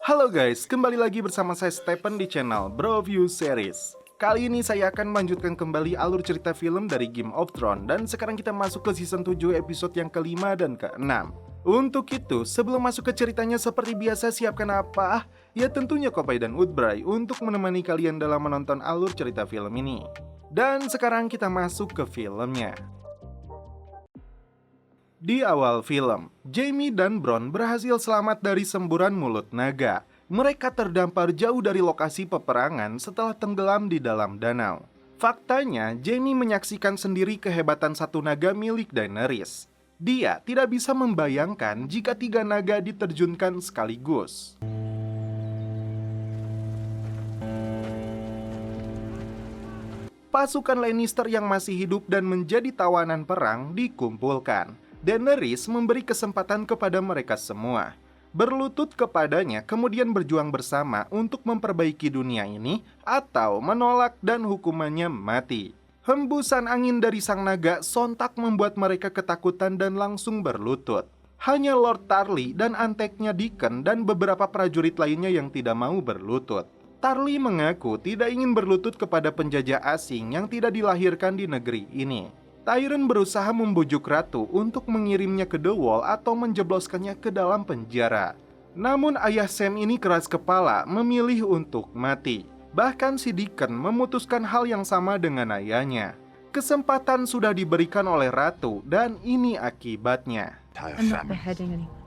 Halo guys, kembali lagi bersama saya Stephen di channel Broview Series. Kali ini saya akan melanjutkan kembali alur cerita film dari Game of Thrones. Dan sekarang kita masuk ke season 7 episode yang kelima dan keenam. Untuk itu, sebelum masuk ke ceritanya seperti biasa siapkan apa? Ya tentunya Kopai dan Woodbray untuk menemani kalian dalam menonton alur cerita film ini. Dan sekarang kita masuk ke filmnya. Di awal film, Jaime dan Bronn berhasil selamat dari semburan mulut naga. Mereka terdampar jauh dari lokasi peperangan setelah tenggelam di dalam danau. Faktanya, Jaime menyaksikan sendiri kehebatan satu naga milik Daenerys. Dia tidak bisa membayangkan jika 3 naga diterjunkan sekaligus. Pasukan Lannister yang masih hidup dan menjadi tawanan perang dikumpulkan. Daenerys memberi kesempatan kepada mereka semua. Berlutut kepadanya kemudian berjuang bersama untuk memperbaiki dunia ini atau menolak dan hukumannya mati. Hembusan angin dari sang naga sontak membuat mereka ketakutan dan langsung berlutut. Hanya Lord Tarly dan anteknya Deacon dan beberapa prajurit lainnya yang tidak mau berlutut. Tarly mengaku tidak ingin berlutut kepada penjajah asing yang tidak dilahirkan di negeri ini. Tyrion berusaha membujuk ratu untuk mengirimnya ke The Wall atau menjebloskannya ke dalam penjara. Namun ayah Sam ini keras kepala memilih untuk mati. Bahkan si Deacon memutuskan hal yang sama dengan ayahnya. Kesempatan sudah diberikan oleh ratu dan ini akibatnya. I'm not beheading anyone.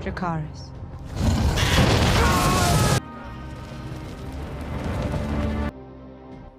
Dracarys.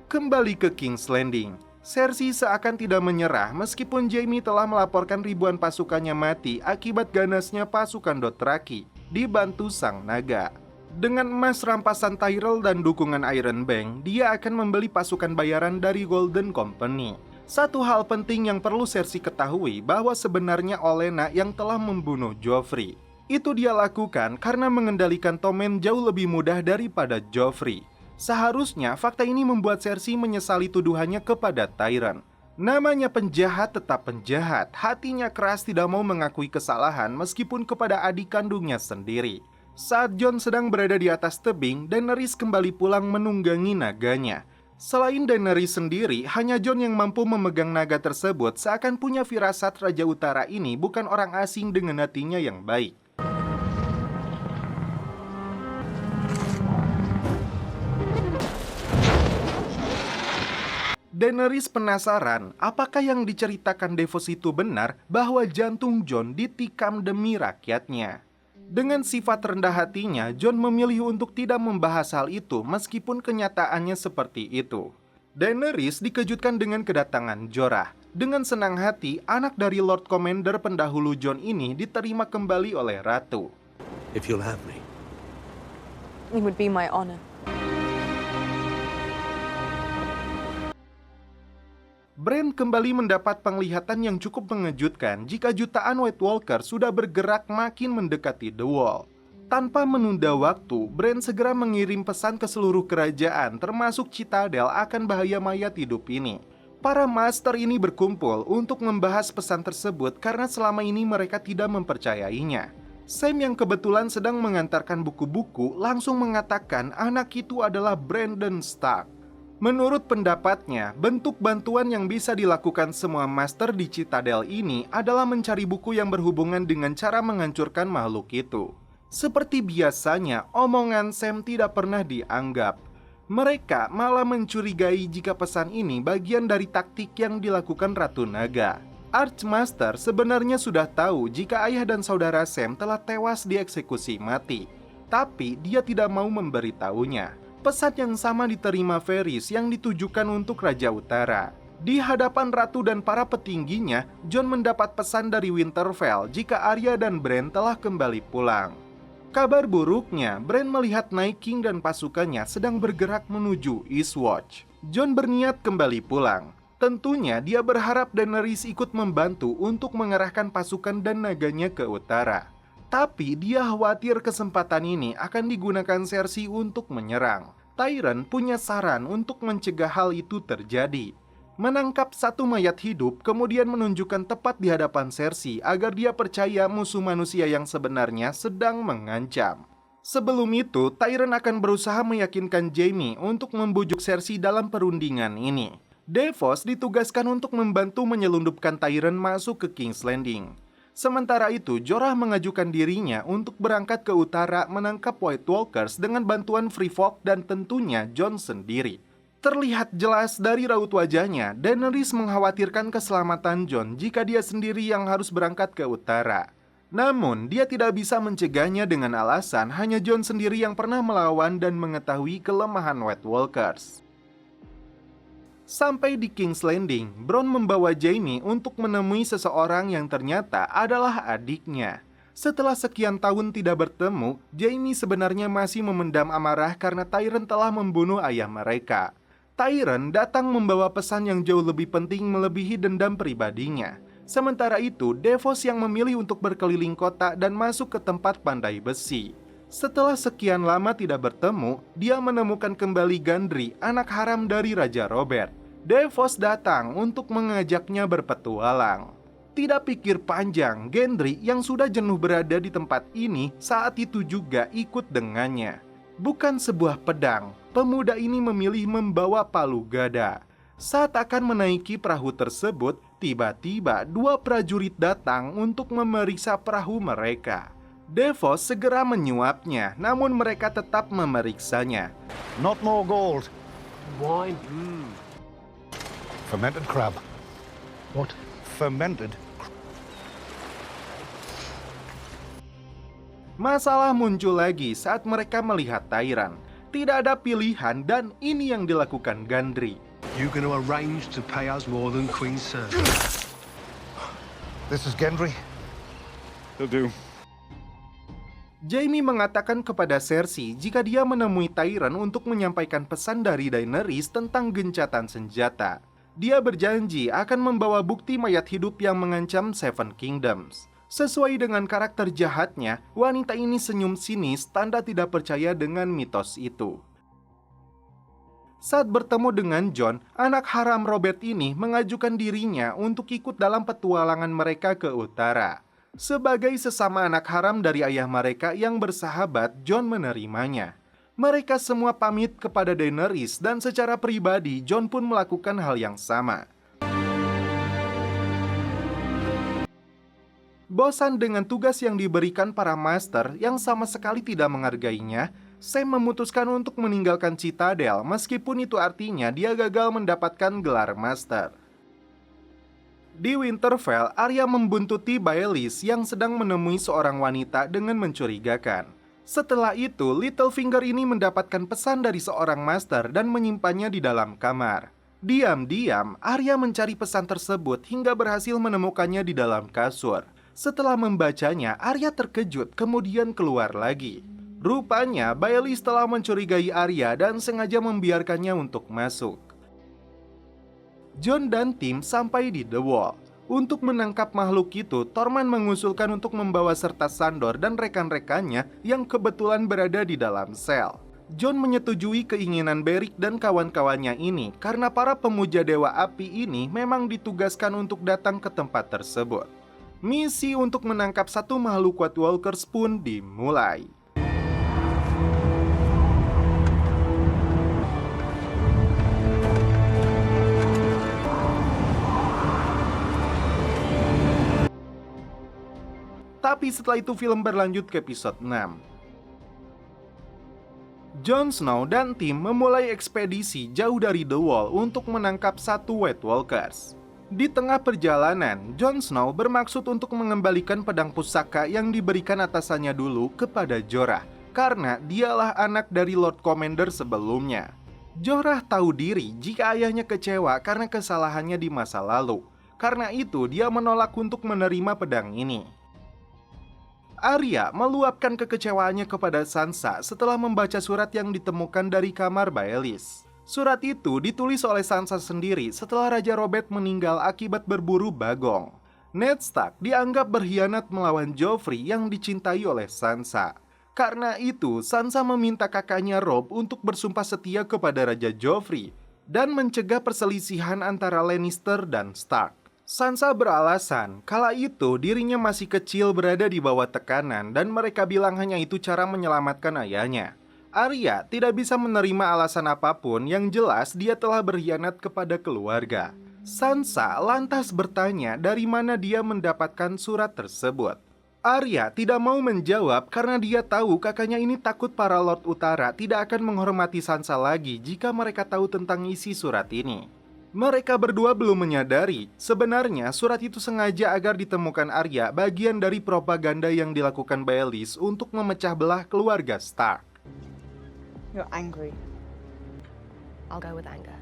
Kembali ke King's Landing, Cersei seakan tidak menyerah meskipun Jaime telah melaporkan ribuan pasukannya mati akibat ganasnya pasukan Dothraki dibantu sang naga. Dengan emas rampasan Tyrell dan dukungan Iron Bank, dia akan membeli pasukan bayaran dari Golden Company. Satu hal penting yang perlu Cersei ketahui bahwa sebenarnya Olenna yang telah membunuh Joffrey. Itu dia lakukan karena mengendalikan Tommen jauh lebih mudah daripada Joffrey. Seharusnya fakta ini membuat Cersei menyesali tuduhannya kepada Tyrion. Namanya penjahat tetap penjahat, hatinya keras tidak mau mengakui kesalahan meskipun kepada adik kandungnya sendiri. Saat Jon sedang berada di atas tebing, Daenerys kembali pulang menunggangi naganya. Selain Daenerys sendiri, hanya Jon yang mampu memegang naga tersebut seakan punya firasat Raja Utara ini bukan orang asing dengan hatinya yang baik. Daenerys penasaran apakah yang diceritakan Davos itu benar bahwa jantung Jon ditikam demi rakyatnya. Dengan sifat rendah hatinya, Jon memilih untuk tidak membahas hal itu meskipun kenyataannya seperti itu. Daenerys dikejutkan dengan kedatangan Jorah. Dengan senang hati, anak dari Lord Commander pendahulu Jon ini diterima kembali oleh Ratu. If you'll have me. It would be my honor. Bran kembali mendapat penglihatan yang cukup mengejutkan jika jutaan White Walker sudah bergerak makin mendekati The Wall. Tanpa menunda waktu, Bran segera mengirim pesan ke seluruh kerajaan termasuk Citadel akan bahaya mayat hidup ini. Para master ini berkumpul untuk membahas pesan tersebut karena selama ini mereka tidak mempercayainya. Sam yang kebetulan sedang mengantarkan buku-buku langsung mengatakan anak itu adalah Brandon Stark. Menurut pendapatnya, bentuk bantuan yang bisa dilakukan semua master di Citadel ini adalah mencari buku yang berhubungan dengan cara menghancurkan makhluk itu. Seperti biasanya, omongan Sam tidak pernah dianggap. Mereka malah mencurigai jika pesan ini bagian dari taktik yang dilakukan Ratu Naga. Archmaster sebenarnya sudah tahu jika ayah dan saudara Sam telah tewas dieksekusi mati. Tapi dia tidak mau memberitahunya. Pesan yang sama diterima Varys yang ditujukan untuk Raja Utara. Di hadapan Ratu dan para petingginya, Jon mendapat pesan dari Winterfell jika Arya dan Bran telah kembali pulang. Kabar buruknya, Bran melihat Night King dan pasukannya sedang bergerak menuju Eastwatch. Jon berniat kembali pulang. Tentunya dia berharap Daenerys ikut membantu untuk mengerahkan pasukan dan naganya ke utara. Tapi dia khawatir kesempatan ini akan digunakan Cersei untuk menyerang. Tyrion punya saran untuk mencegah hal itu terjadi. menangkap satu mayat hidup, kemudian menunjukkan tepat di hadapan Cersei agar dia percaya musuh manusia yang sebenarnya sedang mengancam. Sebelum itu, Tyrion akan berusaha meyakinkan Jaime untuk membujuk Cersei dalam perundingan ini. Davos ditugaskan untuk membantu menyelundupkan Tyrion masuk ke King's Landing. Sementara itu, Jorah mengajukan dirinya untuk berangkat ke utara menangkap White Walkers dengan bantuan Free Folk dan tentunya Jon sendiri. Terlihat jelas dari raut wajahnya, Daenerys mengkhawatirkan keselamatan Jon jika dia sendiri yang harus berangkat ke utara. Namun, dia tidak bisa mencegahnya dengan alasan hanya Jon sendiri yang pernah melawan dan mengetahui kelemahan White Walkers. Sampai di King's Landing, Bronn membawa Jaime untuk menemui seseorang yang ternyata adalah adiknya. Setelah sekian tahun tidak bertemu, Jaime sebenarnya masih memendam amarah karena Tyrion telah membunuh ayah mereka. Tyrion datang membawa pesan yang jauh lebih penting melebihi dendam pribadinya. Sementara itu, Davos yang memilih untuk berkeliling kota dan masuk ke tempat pandai besi. Setelah sekian lama tidak bertemu, dia menemukan kembali Gendry, anak haram dari Raja Robert. Davos datang untuk mengajaknya berpetualang. Tidak pikir panjang, Gendry yang sudah jenuh berada di tempat ini saat itu juga ikut dengannya. Bukan sebuah pedang, pemuda ini memilih membawa palu gada. Saat akan menaiki perahu tersebut, tiba-tiba dua prajurit datang untuk memeriksa perahu mereka. Davos segera menyuapnya, namun mereka tetap memeriksanya. Not more gold. Wine. Fermented crab. What? Fermented. Masalah muncul lagi saat mereka melihat Tyrion. Tidak ada pilihan dan ini yang dilakukan Gendry. You going to arrange to pay us more than Queen's service? This is Gendry. He'll do. Jaime mengatakan kepada Cersei jika dia menemui Tyrion untuk menyampaikan pesan dari Daenerys tentang gencatan senjata. Dia berjanji akan membawa bukti mayat hidup yang mengancam Seven Kingdoms. Sesuai dengan karakter jahatnya, wanita ini senyum sinis tanda tidak percaya dengan mitos itu. Saat bertemu dengan Jon, anak haram Robert ini mengajukan dirinya untuk ikut dalam petualangan mereka ke utara. Sebagai sesama anak haram dari ayah mereka yang bersahabat, Jon menerimanya. Mereka semua pamit kepada Daenerys dan secara pribadi Jon pun melakukan hal yang sama. Bosan dengan tugas yang diberikan para master yang sama sekali tidak menghargainya, Sam memutuskan untuk meninggalkan Citadel meskipun itu artinya dia gagal mendapatkan gelar master. Di Winterfell, Arya membuntuti Baelys yang sedang menemui seorang wanita dengan mencurigakan. Setelah itu, Littlefinger ini mendapatkan pesan dari seorang master dan menyimpannya di dalam kamar. Diam-diam, Arya mencari pesan tersebut hingga berhasil menemukannya di dalam kasur. Setelah membacanya, Arya terkejut kemudian keluar lagi. Rupanya, Baelys telah mencurigai Arya dan sengaja membiarkannya untuk masuk. Jon dan tim sampai di The Wall. Untuk menangkap makhluk itu, Tormund mengusulkan untuk membawa serta Sandor dan rekan-rekannya yang kebetulan berada di dalam sel. Jon menyetujui keinginan Beric dan kawan-kawannya ini karena para pemuja Dewa Api ini memang ditugaskan untuk datang ke tempat tersebut. Misi untuk menangkap satu makhluk White Walkers pun dimulai. Tapi setelah itu film berlanjut ke episode 6. Jon Snow dan tim memulai ekspedisi jauh dari The Wall untuk menangkap satu White Walkers. Di tengah perjalanan, Jon Snow bermaksud untuk mengembalikan pedang pusaka yang diberikan atasannya dulu kepada Jorah, karena dialah anak dari Lord Commander sebelumnya. Jorah tahu diri jika ayahnya kecewa karena kesalahannya di masa lalu. Karena itu, dia menolak untuk menerima pedang ini. Arya meluapkan kekecewaannya kepada Sansa setelah membaca surat yang ditemukan dari kamar Baelys. Surat itu ditulis oleh Sansa sendiri setelah Raja Robert meninggal akibat berburu bagong. Ned Stark dianggap berkhianat melawan Joffrey yang dicintai oleh Sansa. Karena itu, Sansa meminta kakaknya Robb untuk bersumpah setia kepada Raja Joffrey. dan mencegah perselisihan antara Lannister dan Stark. Sansa beralasan kala itu dirinya masih kecil, berada di bawah tekanan, dan mereka bilang hanya itu cara menyelamatkan ayahnya. Arya tidak bisa menerima alasan apapun, yang jelas dia telah berkhianat kepada keluarga. Sansa lantas bertanya dari mana dia mendapatkan surat tersebut. Arya tidak mau menjawab karena dia tahu kakaknya ini takut para Lord Utara tidak akan menghormati Sansa lagi jika mereka tahu tentang isi surat ini. Mereka berdua belum menyadari, sebenarnya surat itu sengaja agar ditemukan Arya bagian dari propaganda yang dilakukan Baelish untuk memecah belah keluarga Stark. You're angry. I'll go with anger.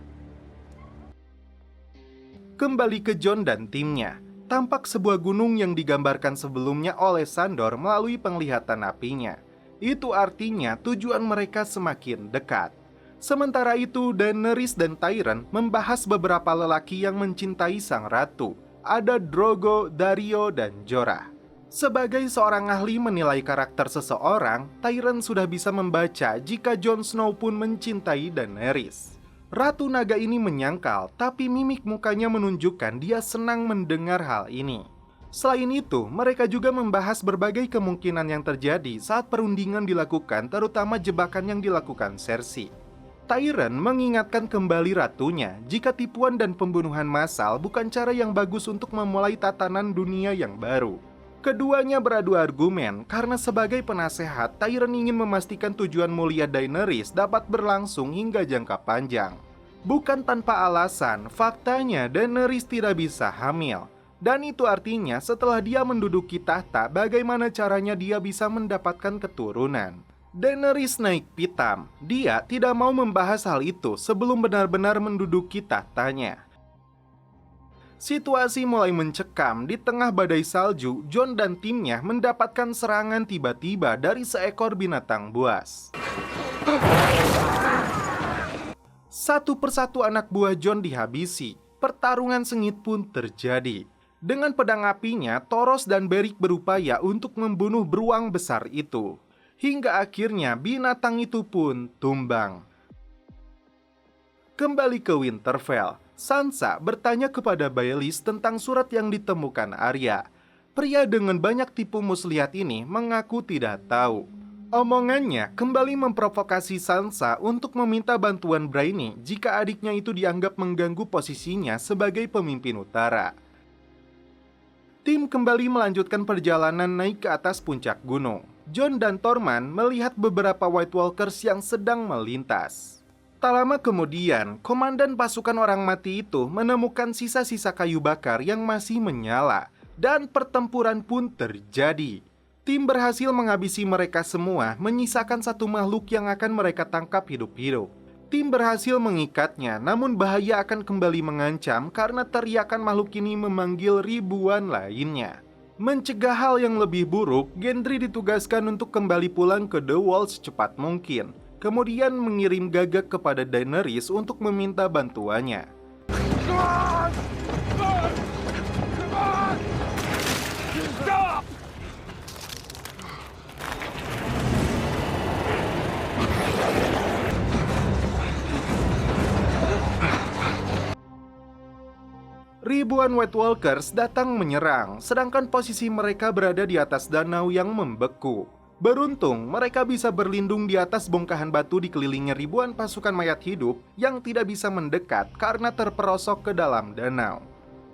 Kembali ke Jon dan timnya, tampak sebuah gunung yang digambarkan sebelumnya oleh Sandor melalui penglihatan apinya. Itu artinya tujuan mereka semakin dekat. Sementara itu, Daenerys dan Tyrion membahas beberapa lelaki yang mencintai sang ratu. Ada Drogo, Daario, dan Jorah. Sebagai seorang ahli menilai karakter seseorang, Tyrion sudah bisa membaca jika Jon Snow pun mencintai Daenerys. Ratu Naga ini menyangkal, tapi mimik mukanya menunjukkan dia senang mendengar hal ini. Selain itu, mereka juga membahas berbagai kemungkinan yang terjadi saat perundingan dilakukan, terutama jebakan yang dilakukan Cersei. Tyrion mengingatkan kembali ratunya jika tipuan dan pembunuhan massal bukan cara yang bagus untuk memulai tatanan dunia yang baru. Keduanya beradu argumen karena sebagai penasehat, Tyrion ingin memastikan tujuan mulia Daenerys dapat berlangsung hingga jangka panjang. Bukan tanpa alasan, faktanya Daenerys tidak bisa hamil. Dan itu artinya setelah dia menduduki tahta, bagaimana caranya dia bisa mendapatkan keturunan. Daenerys naik pitam. Dia tidak mau membahas hal itu sebelum benar-benar menduduki tahtanya. Situasi mulai mencekam. Di tengah badai salju, Jon dan timnya mendapatkan serangan tiba-tiba dari seekor binatang buas. Satu persatu anak buah Jon dihabisi. Pertarungan sengit pun terjadi. Dengan pedang apinya, Thoros dan Beric berupaya untuk membunuh beruang besar itu. Hingga akhirnya binatang itu pun tumbang. Kembali ke Winterfell, Sansa bertanya kepada Baelish tentang surat yang ditemukan Arya. Pria dengan banyak tipu muslihat ini mengaku tidak tahu. Omongannya kembali memprovokasi Sansa untuk meminta bantuan Brainy jika adiknya itu dianggap mengganggu posisinya sebagai pemimpin utara. Tim kembali melanjutkan perjalanan naik ke atas puncak gunung. Jon dan Tormund melihat beberapa White Walkers yang sedang melintas. Tak lama kemudian, komandan pasukan orang mati itu menemukan sisa-sisa kayu bakar yang masih menyala, dan pertempuran pun terjadi. Tim berhasil menghabisi mereka semua, menyisakan satu makhluk yang akan mereka tangkap hidup-hidup. Tim berhasil mengikatnya, namun bahaya akan kembali mengancam karena teriakan makhluk ini memanggil ribuan lainnya. Mencegah hal yang lebih buruk, Gendry ditugaskan untuk kembali pulang ke The Wall secepat mungkin. Kemudian mengirim Gagak kepada Daenerys untuk meminta bantuannya. Ribuan White Walkers datang menyerang, sedangkan posisi mereka berada di atas danau yang membeku. Beruntung, mereka bisa berlindung di atas bongkahan batu dikelilingi ribuan pasukan mayat hidup yang tidak bisa mendekat karena terperosok ke dalam danau.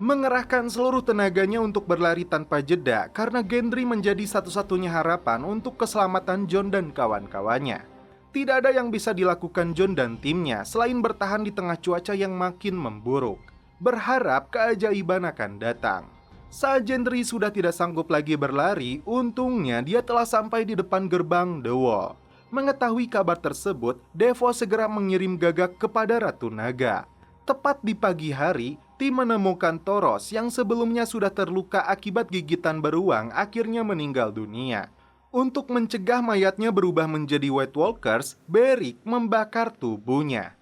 Mengerahkan seluruh tenaganya untuk berlari tanpa jeda karena Gendry menjadi satu-satunya harapan untuk keselamatan Jon dan kawan-kawannya. Tidak ada yang bisa dilakukan Jon dan timnya selain bertahan di tengah cuaca yang makin memburuk, berharap keajaiban akan datang. Saat Gendry sudah tidak sanggup lagi berlari, untungnya dia telah sampai di depan gerbang The Wall. Mengetahui kabar tersebut, Devo segera mengirim Gagak kepada Ratu Naga. Tepat di pagi hari, tim menemukan Thoros yang sebelumnya sudah terluka akibat gigitan beruang akhirnya meninggal dunia. Untuk mencegah mayatnya berubah menjadi White Walkers, Beric membakar tubuhnya.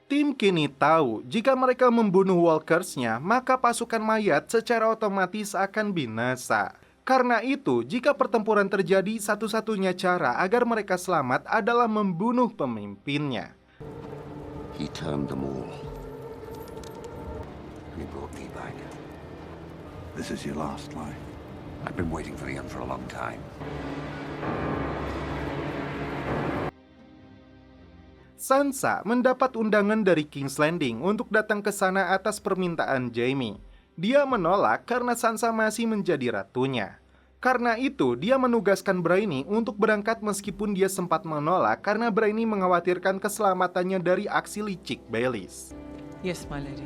Tim kini tahu jika mereka membunuh Walkers-nya, maka pasukan mayat secara otomatis akan binasa. Karena itu, jika pertempuran terjadi, satu-satunya cara agar mereka selamat adalah membunuh pemimpinnya. He turned them all. He brought me back. This is your last life. I've been waiting for the end for a long time. Sansa mendapat undangan dari King's Landing untuk datang ke sana atas permintaan Jaime. Dia menolak karena Sansa masih menjadi ratunya. Karena itu, dia menugaskan Brienne untuk berangkat meskipun dia sempat menolak karena Brienne mengkhawatirkan keselamatannya dari aksi licik Baelys. Yes, my lady.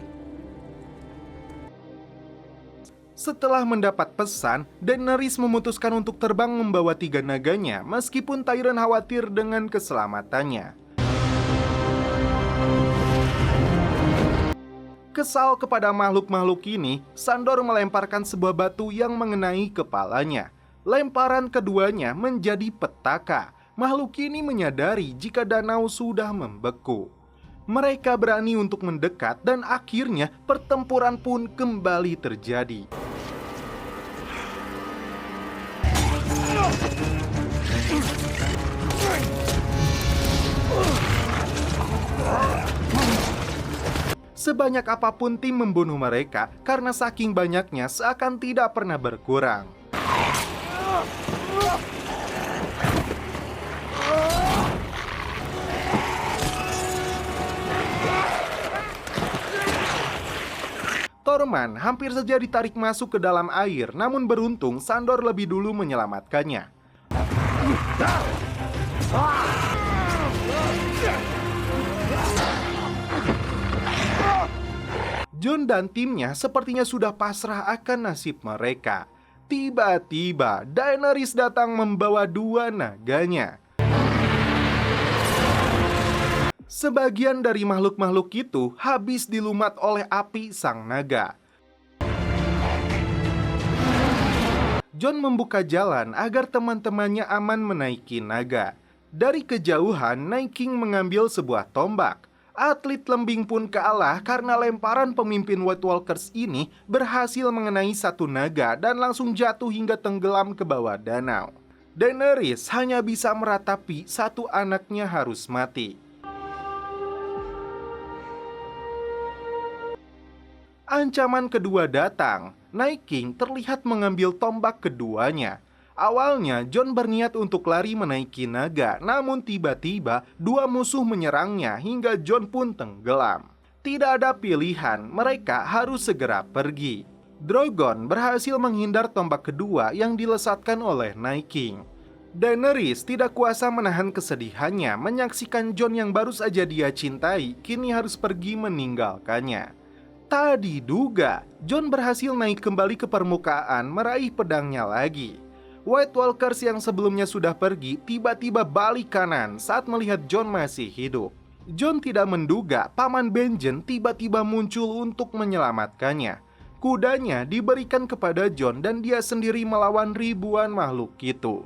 Setelah mendapat pesan, Daenerys memutuskan untuk terbang membawa 3 naganya meskipun Tyrion khawatir dengan keselamatannya. Kesal kepada makhluk-makhluk ini, Sandor melemparkan sebuah batu yang mengenai kepalanya. Lemparan keduanya menjadi petaka. Makhluk ini menyadari jika danau sudah membeku. Mereka berani untuk mendekat dan akhirnya pertempuran pun kembali terjadi. Sebanyak apapun tim membunuh mereka karena saking banyaknya seakan tidak pernah berkurang. Tormund hampir saja ditarik masuk ke dalam air, namun beruntung Sandor lebih dulu menyelamatkannya. Jon dan timnya sepertinya sudah pasrah akan nasib mereka. Tiba-tiba Daenerys datang membawa 2 naganya. Sebagian dari makhluk-makhluk itu habis dilumat oleh api sang naga. Jon membuka jalan agar teman-temannya aman menaiki naga. Dari kejauhan, Night King mengambil sebuah tombak. Atlet lembing pun kalah karena lemparan pemimpin White Walkers ini berhasil mengenai satu naga dan langsung jatuh hingga tenggelam ke bawah danau. Daenerys hanya bisa meratapi satu anaknya harus mati. Ancaman kedua datang. Night King terlihat mengambil tombak keduanya. Awalnya Jon berniat untuk lari menaiki naga, namun tiba-tiba 2 musuh menyerangnya hingga Jon pun tenggelam. Tidak ada pilihan, mereka harus segera pergi. Drogon berhasil menghindar tombak kedua yang dilesatkan oleh Night King. Daenerys tidak kuasa menahan kesedihannya menyaksikan Jon yang baru saja dia cintai kini harus pergi meninggalkannya. Tak diduga, Jon berhasil naik kembali ke permukaan meraih pedangnya lagi. White Walkers yang sebelumnya sudah pergi tiba-tiba balik kanan saat melihat Jon masih hidup. Jon tidak menduga Paman Benjen tiba-tiba muncul untuk menyelamatkannya. Kudanya diberikan kepada Jon dan dia sendiri melawan ribuan makhluk itu.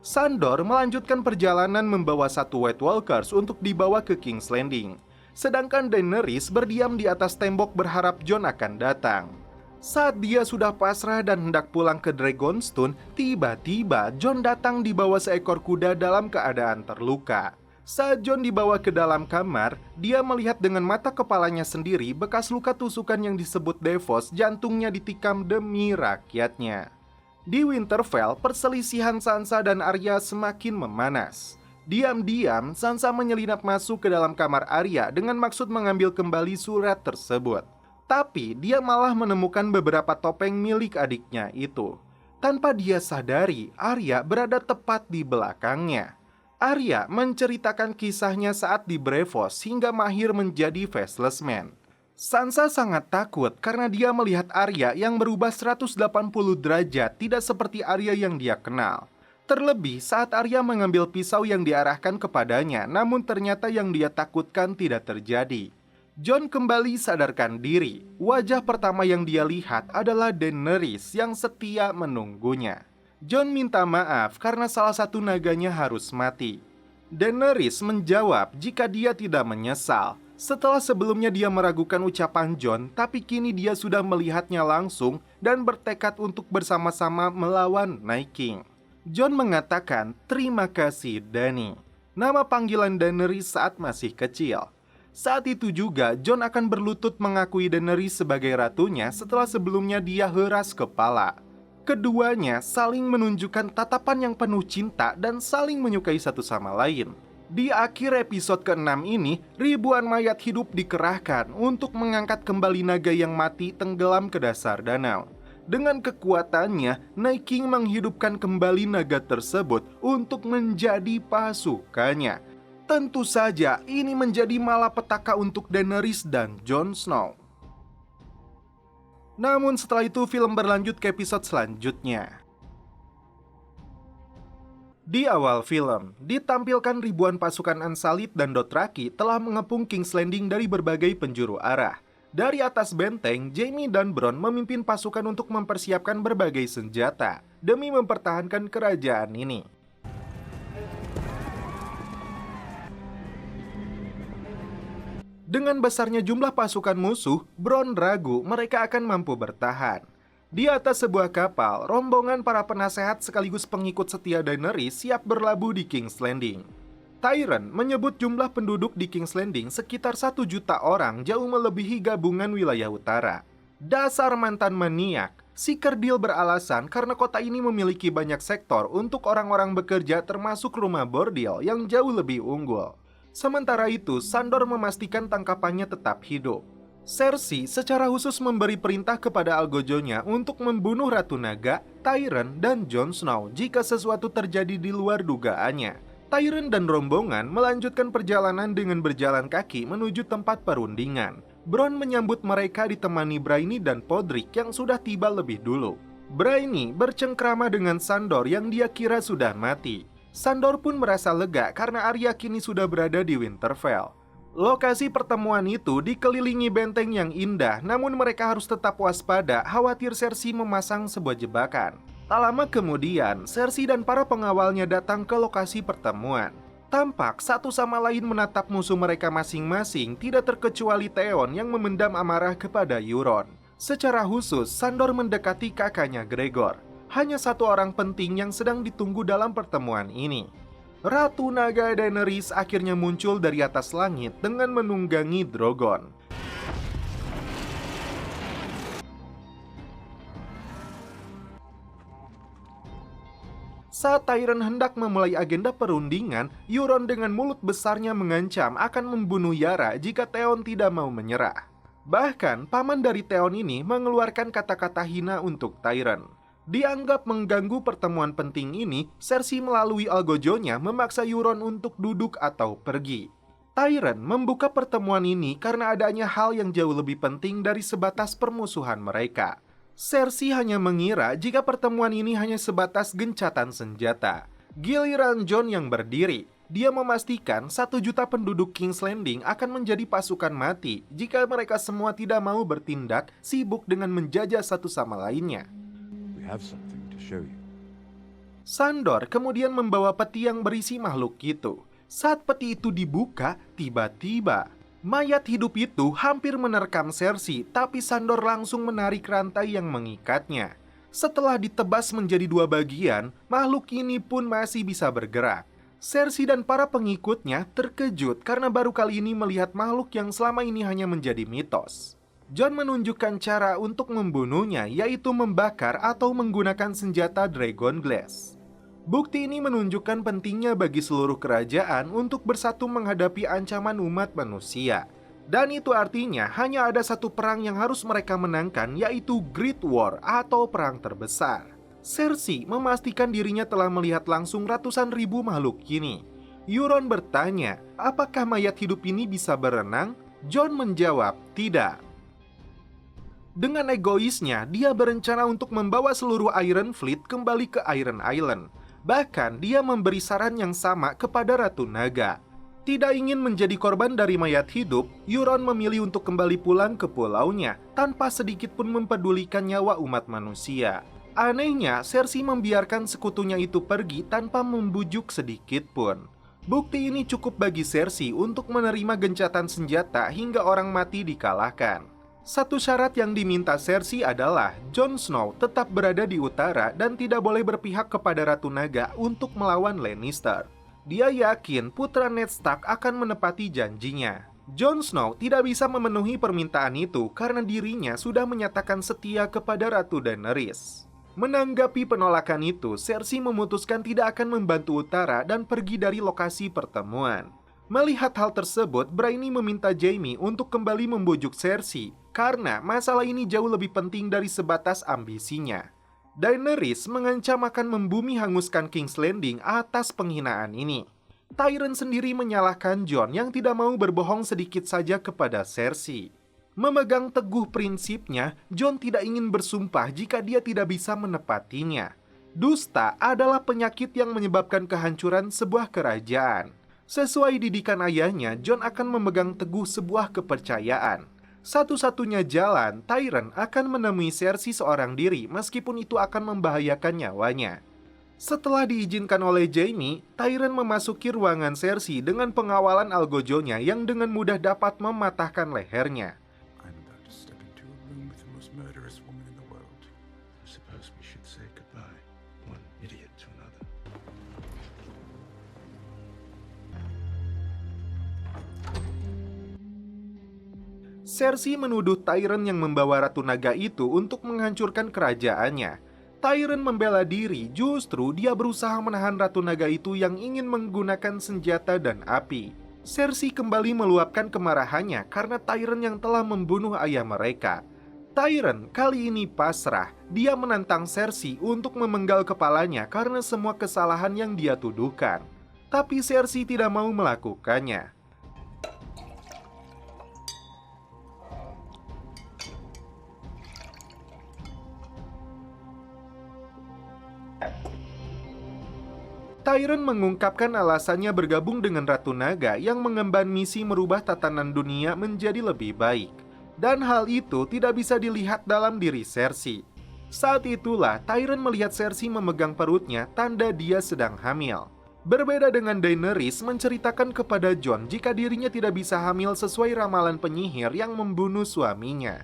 Sandor melanjutkan perjalanan membawa 1 White Walkers untuk dibawa ke King's Landing. Sedangkan Daenerys berdiam di atas tembok berharap Jon akan datang. Saat dia sudah pasrah dan hendak pulang ke Dragonstone, tiba-tiba Jon datang dibawa seekor kuda dalam keadaan terluka. Saat Jon dibawa ke dalam kamar, dia melihat dengan mata kepalanya sendiri bekas luka tusukan yang disebut Devos, jantungnya ditikam demi rakyatnya. Di Winterfell, perselisihan Sansa dan Arya semakin memanas. Diam-diam, Sansa menyelinap masuk ke dalam kamar Arya dengan maksud mengambil kembali surat tersebut. Tapi dia malah menemukan beberapa topeng milik adiknya itu. Tanpa dia sadari, Arya berada tepat di belakangnya. Arya menceritakan kisahnya saat di Braavos hingga mahir menjadi Faceless Man. Sansa sangat takut karena dia melihat Arya yang berubah 180 derajat, tidak seperti Arya yang dia kenal. Terlebih saat Arya mengambil pisau yang diarahkan kepadanya, namun ternyata yang dia takutkan tidak terjadi. Jon kembali sadarkan diri. Wajah pertama yang dia lihat adalah Daenerys yang setia menunggunya. Jon minta maaf karena salah satu naganya harus mati. Daenerys menjawab jika dia tidak menyesal. Setelah sebelumnya dia meragukan ucapan Jon, tapi kini dia sudah melihatnya langsung dan bertekad untuk bersama-sama melawan Night King. Jon mengatakan, "Terima kasih, Dany." Nama panggilan Daenerys saat masih kecil. Saat itu juga, Jon akan berlutut mengakui Daenerys sebagai ratunya setelah sebelumnya dia heras kepala. Keduanya saling menunjukkan tatapan yang penuh cinta dan saling menyukai satu sama lain. Di akhir episode ke-6 ini, ribuan mayat hidup dikerahkan untuk mengangkat kembali naga yang mati tenggelam ke dasar danau. Dengan kekuatannya, Night King menghidupkan kembali naga tersebut untuk menjadi pasukannya. Tentu saja, ini menjadi malapetaka untuk Daenerys dan Jon Snow. Namun setelah itu, film berlanjut ke episode selanjutnya. Di awal film, ditampilkan ribuan pasukan Unsullied dan Dothraki telah mengepung King's Landing dari berbagai penjuru arah. Dari atas benteng, Jaime dan Bronn memimpin pasukan untuk mempersiapkan berbagai senjata demi mempertahankan kerajaan ini. Dengan besarnya jumlah pasukan musuh, Bronn ragu mereka akan mampu bertahan. Di atas sebuah kapal, rombongan para penasehat sekaligus pengikut setia Daenerys siap berlabuh di King's Landing. Tyrion menyebut jumlah penduduk di King's Landing sekitar 1 juta orang, jauh melebihi gabungan wilayah utara. Dasar mantan maniak, si kerdil beralasan karena kota ini memiliki banyak sektor untuk orang-orang bekerja termasuk rumah bordil yang jauh lebih unggul. Sementara itu, Sandor memastikan tangkapannya tetap hidup. Cersei secara khusus memberi perintah kepada algojonya untuk membunuh Ratu Naga, Tyrion, dan Jon Snow jika sesuatu terjadi di luar dugaannya. Tyrion dan rombongan melanjutkan perjalanan dengan berjalan kaki menuju tempat perundingan. Bronn menyambut mereka ditemani Brienne dan Podrick yang sudah tiba lebih dulu. Brienne bercengkrama dengan Sandor yang dia kira sudah mati. Sandor pun merasa lega karena Arya kini sudah berada di Winterfell. Lokasi pertemuan itu dikelilingi benteng yang indah, namun mereka harus tetap waspada khawatir Cersei memasang sebuah jebakan. Tak lama kemudian, Cersei dan para pengawalnya datang ke lokasi pertemuan. Tampak satu sama lain menatap musuh mereka masing-masing, tidak terkecuali Theon yang memendam amarah kepada Euron. Secara khusus, Sandor mendekati kakaknya Gregor. Hanya satu orang penting yang sedang ditunggu dalam pertemuan ini. Ratu Naga Daenerys akhirnya muncul dari atas langit dengan menunggangi Drogon. Saat Tyrion hendak memulai agenda perundingan, Euron dengan mulut besarnya mengancam akan membunuh Yara jika Theon tidak mau menyerah. Bahkan, paman dari Theon ini mengeluarkan kata-kata hina untuk Tyrion. Dianggap mengganggu pertemuan penting ini, Cersei melalui algojonya memaksa Euron untuk duduk atau pergi. Tyrion membuka pertemuan ini karena adanya hal yang jauh lebih penting dari sebatas permusuhan mereka. Cersei hanya mengira jika pertemuan ini hanya sebatas gencatan senjata. Giliran Jon yang berdiri. Dia memastikan 1 juta penduduk King's Landing akan menjadi pasukan mati jika mereka semua tidak mau bertindak sibuk dengan menjajah satu sama lainnya. Sandor kemudian membawa peti yang berisi makhluk itu. Saat peti itu dibuka, tiba-tiba mayat hidup itu hampir menerkam Cersei, tapi Sandor langsung menarik rantai yang mengikatnya. Setelah ditebas menjadi 2 bagian, makhluk ini pun masih bisa bergerak. Cersei dan para pengikutnya terkejut karena baru kali ini melihat makhluk yang selama ini hanya menjadi mitos. Jon menunjukkan cara untuk membunuhnya, yaitu membakar atau menggunakan senjata Dragon Glass. Bukti ini menunjukkan pentingnya bagi seluruh kerajaan untuk bersatu menghadapi ancaman umat manusia. Dan itu artinya hanya ada satu perang yang harus mereka menangkan, yaitu Great War atau perang terbesar. Cersei memastikan dirinya telah melihat langsung ratusan ribu makhluk ini. Euron bertanya, apakah mayat hidup ini bisa berenang? Jon menjawab, tidak. Dengan egoisnya, dia berencana untuk membawa seluruh Iron Fleet kembali ke Iron Island. Bahkan, dia memberi saran yang sama kepada Ratu Naga. Tidak ingin menjadi korban dari mayat hidup, Euron memilih untuk kembali pulang ke pulaunya, tanpa sedikit pun mempedulikan nyawa umat manusia. Anehnya, Cersei membiarkan sekutunya itu pergi tanpa membujuk sedikit pun. Bukti ini cukup bagi Cersei untuk menerima gencatan senjata hingga orang mati dikalahkan. Satu syarat yang diminta Cersei adalah Jon Snow tetap berada di utara dan tidak boleh berpihak kepada Ratu Naga untuk melawan Lannister. Dia yakin putra Ned Stark akan menepati janjinya. Jon Snow tidak bisa memenuhi permintaan itu karena dirinya sudah menyatakan setia kepada Ratu Daenerys. Menanggapi penolakan itu, Cersei memutuskan tidak akan membantu utara dan pergi dari lokasi pertemuan. Melihat hal tersebut, Brienne meminta Jaime untuk kembali membujuk Cersei karena masalah ini jauh lebih penting dari sebatas ambisinya. Daenerys mengancam akan membumi hanguskan King's Landing atas penghinaan ini. Tyrion sendiri menyalahkan Jon yang tidak mau berbohong sedikit saja kepada Cersei. Memegang teguh prinsipnya, Jon tidak ingin bersumpah jika dia tidak bisa menepatinya. Dusta adalah penyakit yang menyebabkan kehancuran sebuah kerajaan. Sesuai didikan ayahnya, Jon akan memegang teguh sebuah kepercayaan. Satu-satunya jalan, Tyrion akan menemui Cersei seorang diri meskipun itu akan membahayakan nyawanya. Setelah diizinkan oleh Jaime, Tyrion memasuki ruangan Cersei dengan pengawalan algojonya yang dengan mudah dapat mematahkan lehernya. I'm about to step into a room with the most murderous woman in the world. I suppose we should say goodbye, one idiot to another. Cersei menuduh Tyrion yang membawa Ratu Naga itu untuk menghancurkan kerajaannya. Tyrion membela diri, justru dia berusaha menahan Ratu Naga itu yang ingin menggunakan senjata dan api. Cersei kembali meluapkan kemarahannya karena Tyrion yang telah membunuh ayah mereka. Tyrion kali ini pasrah, dia menantang Cersei untuk memenggal kepalanya karena semua kesalahan yang dia tuduhkan. Tapi Cersei tidak mau melakukannya. Tyrion mengungkapkan alasannya bergabung dengan Ratu Naga yang mengemban misi merubah tatanan dunia menjadi lebih baik. Dan hal itu tidak bisa dilihat dalam diri Cersei. Saat itulah Tyrion melihat Cersei memegang perutnya tanda dia sedang hamil. Berbeda dengan Daenerys menceritakan kepada Jon jika dirinya tidak bisa hamil sesuai ramalan penyihir yang membunuh suaminya.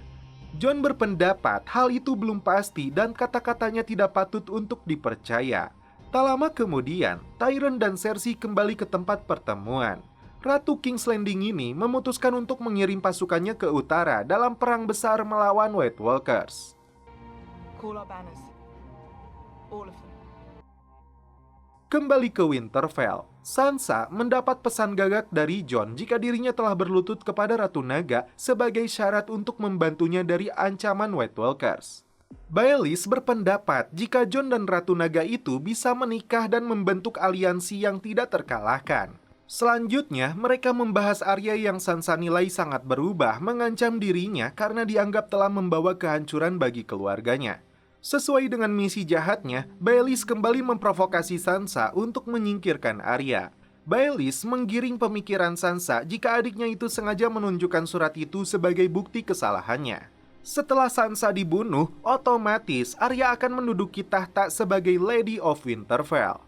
Jon berpendapat hal itu belum pasti dan kata-katanya tidak patut untuk dipercaya. Tak lama kemudian, Tyrion dan Cersei kembali ke tempat pertemuan. Ratu King's Landing ini memutuskan untuk mengirim pasukannya ke utara dalam perang besar melawan White Walkers. Call our banners. All of them. Kembali ke Winterfell, Sansa mendapat pesan gagak dari Jon jika dirinya telah berlutut kepada Ratu Naga sebagai syarat untuk membantunya dari ancaman White Walkers. Baelys berpendapat jika Jon dan Ratu Naga itu bisa menikah dan membentuk aliansi yang tidak terkalahkan. Selanjutnya, mereka membahas Arya yang Sansa nilai sangat berubah mengancam dirinya karena dianggap telah membawa kehancuran bagi keluarganya. Sesuai dengan misi jahatnya, Baelys kembali memprovokasi Sansa untuk menyingkirkan Arya. Baelys menggiring pemikiran Sansa jika adiknya itu sengaja menunjukkan surat itu sebagai bukti kesalahannya. Setelah Sansa dibunuh, otomatis Arya akan menduduki tahta sebagai Lady of Winterfell.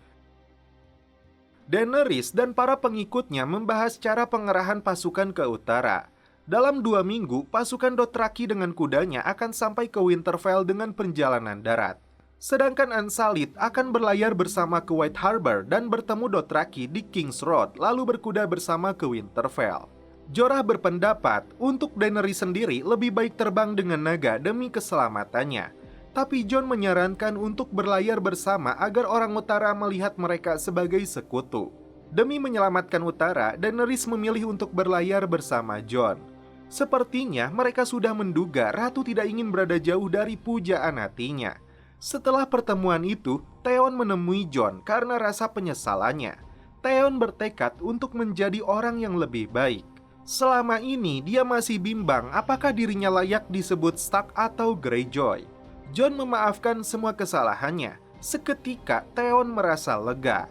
Daenerys dan para pengikutnya membahas cara pengerahan pasukan ke utara. Dalam 2 minggu, pasukan Dothraki dengan kudanya akan sampai ke Winterfell dengan perjalanan darat. Sedangkan Unsullied akan berlayar bersama ke White Harbor dan bertemu Dothraki di King's Road, lalu berkuda bersama ke Winterfell. Jorah berpendapat untuk Daenerys sendiri lebih baik terbang dengan naga demi keselamatannya. Tapi Jon menyarankan untuk berlayar bersama agar orang utara melihat mereka sebagai sekutu. Demi menyelamatkan utara, Daenerys memilih untuk berlayar bersama Jon. Sepertinya mereka sudah menduga Ratu tidak ingin berada jauh dari pujaan hatinya. Setelah pertemuan itu, Theon menemui Jon karena rasa penyesalannya. Theon bertekad untuk menjadi orang yang lebih baik. Selama ini dia masih bimbang apakah dirinya layak disebut Stark atau Greyjoy. Jon memaafkan semua kesalahannya. Seketika Theon merasa lega.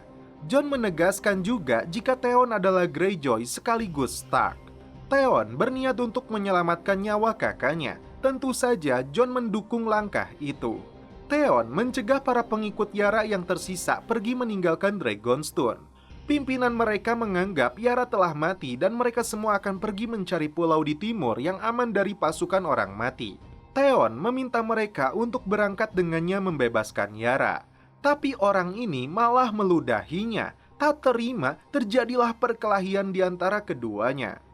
Jon menegaskan juga jika Theon adalah Greyjoy sekaligus Stark. Theon berniat untuk menyelamatkan nyawa kakaknya. Tentu saja Jon mendukung langkah itu. Theon mencegah para pengikut Yara yang tersisa pergi meninggalkan Dragonstone. Pimpinan mereka menganggap Yara telah mati dan mereka semua akan pergi mencari pulau di timur yang aman dari pasukan orang mati. Theon meminta mereka untuk berangkat dengannya membebaskan Yara. Tapi orang ini malah meludahinya. Tak terima, terjadilah perkelahian di antara keduanya.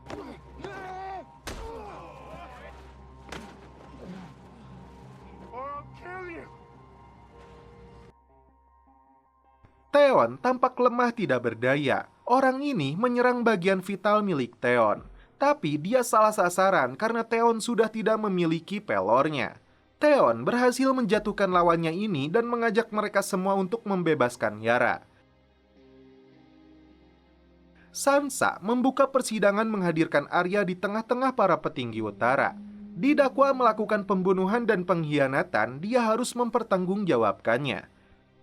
Theon tampak lemah tidak berdaya. Orang ini menyerang bagian vital milik Theon. Tapi dia salah sasaran karena Theon sudah tidak memiliki pelornya. Theon berhasil menjatuhkan lawannya ini dan mengajak mereka semua untuk membebaskan Yara. Sansa membuka persidangan menghadirkan Arya di tengah-tengah para petinggi utara. Didakwa melakukan pembunuhan dan pengkhianatan, dia harus mempertanggungjawabkannya.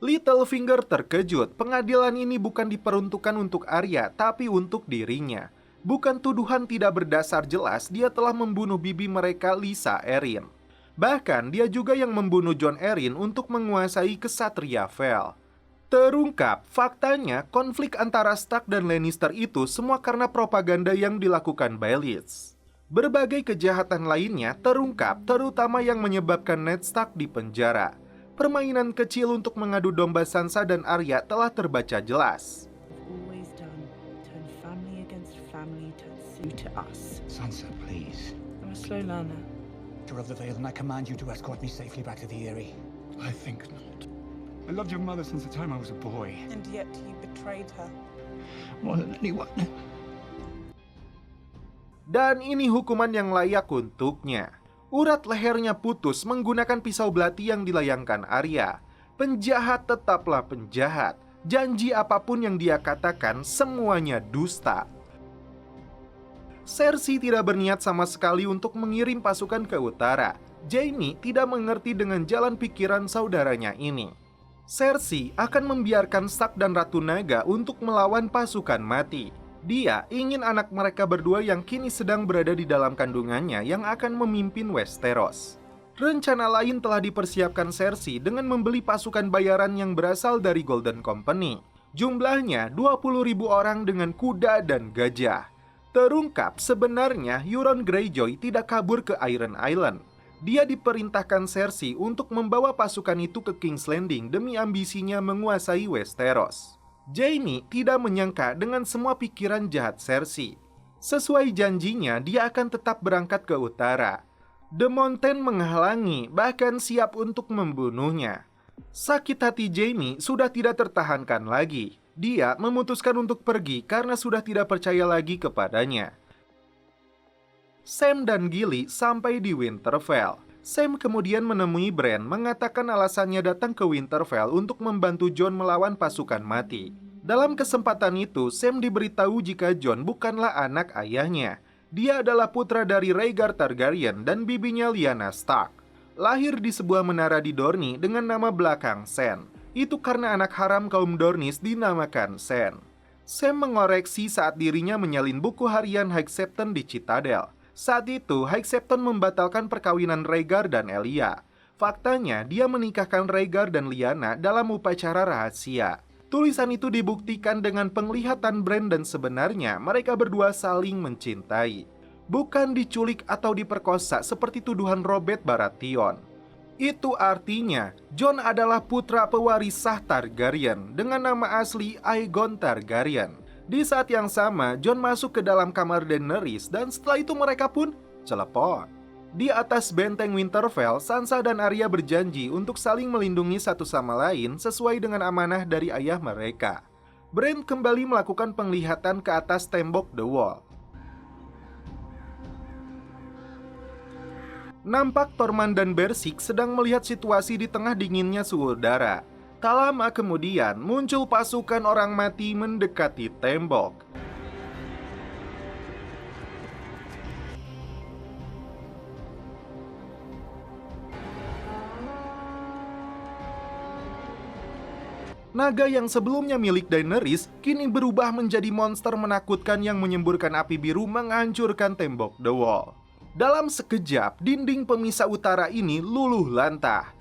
Littlefinger terkejut, pengadilan ini bukan diperuntukkan untuk Arya, tapi untuk dirinya. Bukan tuduhan tidak berdasar jelas, dia telah membunuh bibi mereka Lysa Arryn. Bahkan dia juga yang membunuh Jon Arryn untuk menguasai kesatria Vale. Terungkap, faktanya konflik antara Stark dan Lannister itu semua karena propaganda yang dilakukan Baelish. Berbagai kejahatan lainnya terungkap, terutama yang menyebabkan Ned Stark dipenjara. Permainan kecil untuk mengadu domba Sansa dan Arya telah terbaca jelas. Always done. Turn family against family, turn Sue to us. Sansa, please. I'm a slow learner. You're of the Vale, and I command you to escort me safely back to the Eyrie. I think not. I loved your mother since the time I was a boy. And yet you betrayed her. More than anyone. Dan ini hukuman yang layak untuknya. Urat lehernya putus menggunakan pisau belati yang dilayangkan Arya. Penjahat tetaplah penjahat. Janji apapun yang dia katakan semuanya dusta. Cersei tidak berniat sama sekali untuk mengirim pasukan ke utara. Jaime tidak mengerti dengan jalan pikiran saudaranya ini. Cersei akan membiarkan Stark dan Ratu Naga untuk melawan pasukan mati. Dia ingin anak mereka berdua yang kini sedang berada di dalam kandungannya yang akan memimpin Westeros. Rencana lain telah dipersiapkan Cersei dengan membeli pasukan bayaran yang berasal dari Golden Company. Jumlahnya 20.000 orang dengan kuda dan gajah. Terungkap sebenarnya Euron Greyjoy tidak kabur ke Iron Island. Dia diperintahkan Cersei untuk membawa pasukan itu ke King's Landing demi ambisinya menguasai Westeros. Jaime tidak menyangka dengan semua pikiran jahat Cersei. Sesuai janjinya, dia akan tetap berangkat ke utara. The Mountain menghalangi, bahkan siap untuk membunuhnya. Sakit hati Jaime sudah tidak tertahankan lagi. Dia memutuskan untuk pergi karena sudah tidak percaya lagi kepadanya. Sam dan Gilly sampai di Winterfell. Sam kemudian menemui Bran mengatakan alasannya datang ke Winterfell untuk membantu Jon melawan pasukan mati. Dalam kesempatan itu, Sam diberitahu jika Jon bukanlah anak ayahnya. Dia adalah putra dari Rhaegar Targaryen dan bibinya Lyanna Stark. Lahir di sebuah menara di Dorne dengan nama belakang Shen. Itu karena anak haram kaum Dornis dinamakan Shen. Sam mengoreksi saat dirinya menyalin buku harian High Septon di Citadel. Saat itu, High Septon membatalkan perkawinan Rhaegar dan Elia. Faktanya, dia menikahkan Rhaegar dan Lyanna dalam upacara rahasia. Tulisan itu dibuktikan dengan penglihatan Bran dan sebenarnya mereka berdua saling mencintai. Bukan diculik atau diperkosa seperti tuduhan Robert Baratheon. Itu artinya, Jon adalah putra pewaris sah Targaryen dengan nama asli Aegon Targaryen. Di saat yang sama, Jon masuk ke dalam kamar Daenerys dan setelah itu mereka pun celepon. Di atas benteng Winterfell, Sansa dan Arya berjanji untuk saling melindungi satu sama lain sesuai dengan amanah dari ayah mereka. Bran kembali melakukan penglihatan ke atas tembok The Wall. Nampak Tormund dan Bersik sedang melihat situasi di tengah dinginnya suhu udara. Tak lama kemudian, muncul pasukan orang mati mendekati tembok. Naga yang sebelumnya milik Daenerys, kini berubah menjadi monster menakutkan yang menyemburkan api biru menghancurkan tembok The Wall. Dalam sekejap, dinding pemisah utara ini luluh lantah.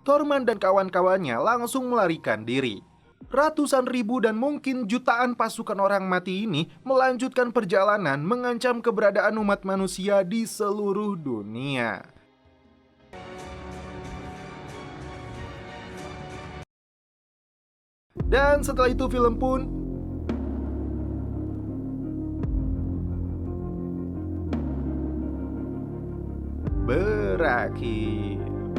Tormund dan kawan-kawannya langsung melarikan diri. Ratusan ribu dan mungkin jutaan pasukan orang mati ini melanjutkan perjalanan mengancam keberadaan umat manusia di seluruh dunia. Dan setelah itu film pun berakhir.